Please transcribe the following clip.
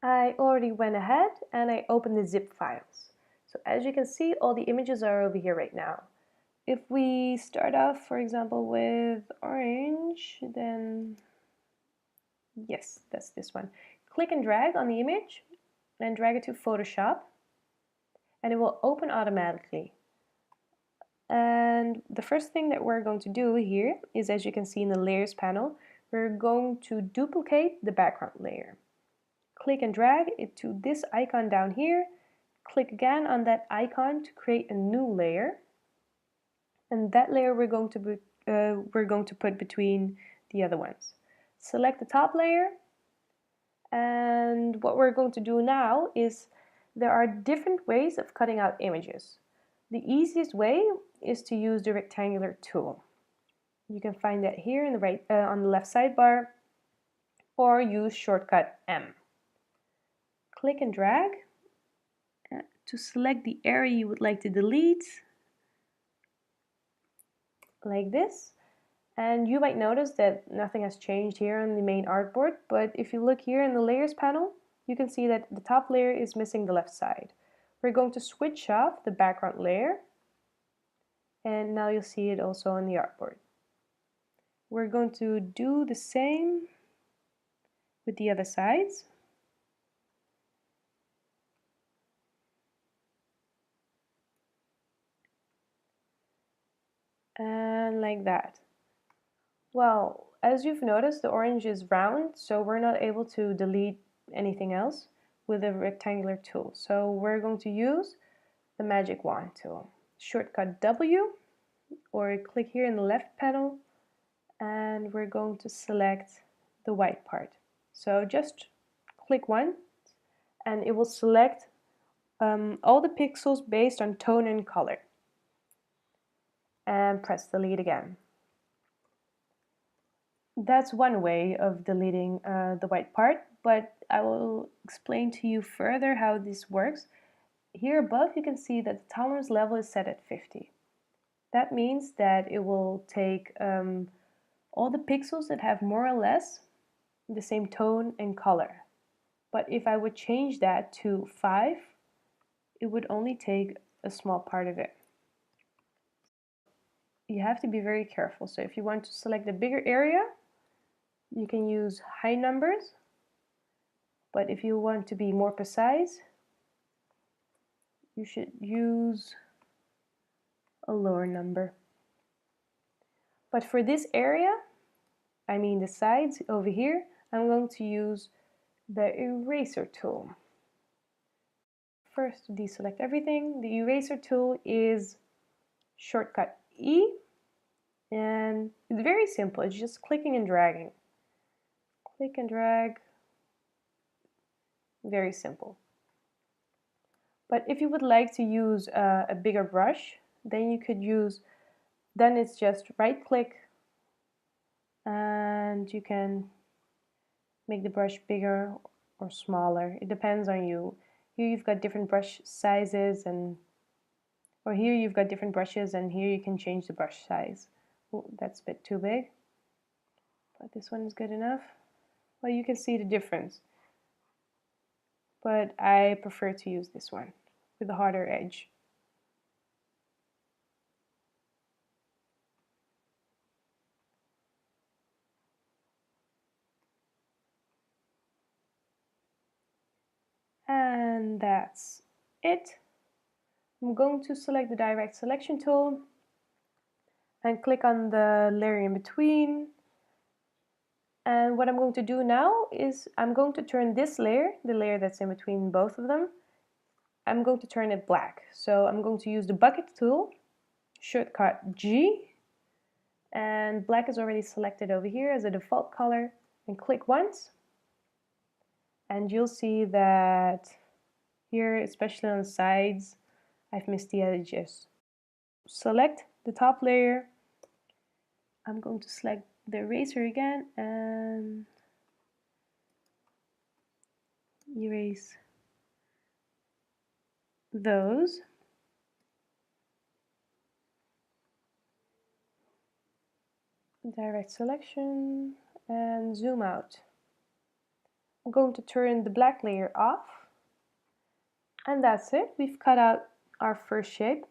I already went ahead and I opened the zip files. So as you can see, all the images are over here right now. If we start off, for example, with orange, then yes, that's this one. Click and drag on the image and drag it to Photoshop and it will open automatically. And the first thing that we're going to do here is, as you can see in the layers panel, we're going to duplicate the background layer. Click and drag it to this icon down here. Click again on that icon to create a new layer. And that layer we're going to put between the other ones. Select the top layer. And what we're going to do now is there are different ways of cutting out images. The easiest way is to use the rectangular tool. You can find that here in the right, on the left sidebar, or use shortcut M. Click and drag to select the area you would like to delete, like this. And you might notice that nothing has changed here on the main artboard, but if you look here in the layers panel, you can see that the top layer is missing the left side. We're going to switch off the background layer, and now you'll see it also on the artboard. We're going to do the same with the other sides. And like that. Well, as you've noticed, the orange is round, so we're not able to delete anything else with a rectangular tool. So we're going to use the magic wand tool. Shortcut W, or click here in the left panel, and we're going to select the white part. So just click once and it will select all the pixels based on tone and color. And press delete again. That's one way of deleting the white part, but I will explain to you further how this works. Here above you can see that the tolerance level is set at 50. That means that it will take all the pixels that have more or less the same tone and color. But if I would change that to 5, it would only take a small part of it. You have to be very careful. So if you want to select a bigger area, you can use high numbers. But if you want to be more precise, you should use a lower number. But for this area, I mean the sides over here, I'm going to use the eraser tool. First, deselect everything. The eraser tool is shortcut E, and it's very simple. It's just clicking and dragging. Click and drag. Very simple. But if you would like to use a bigger brush, then you could use, then it's just right click and you can make the brush bigger or smaller. It depends on you. Here you've got different brush sizes, or here you've got different brushes, and here you can change the brush size. Oh, that's a bit too big, but this one is good enough. Well, you can see the difference, but I prefer to use this one with a harder edge. And that's it. I'm going to select the direct selection tool and click on the layer in between. And what I'm going to do now is I'm going to turn this layer, the layer that's in between both of them, I'm going to turn it black. So I'm going to use the bucket tool, shortcut G, and black is already selected over here as a default color, and click once. And you'll see that here, especially on the sides, I've missed the edges. Select the top layer. I'm going to select the eraser again and erase those. Direct selection and zoom out. I'm going to turn the black layer off. And that's it. We've cut out our first shape.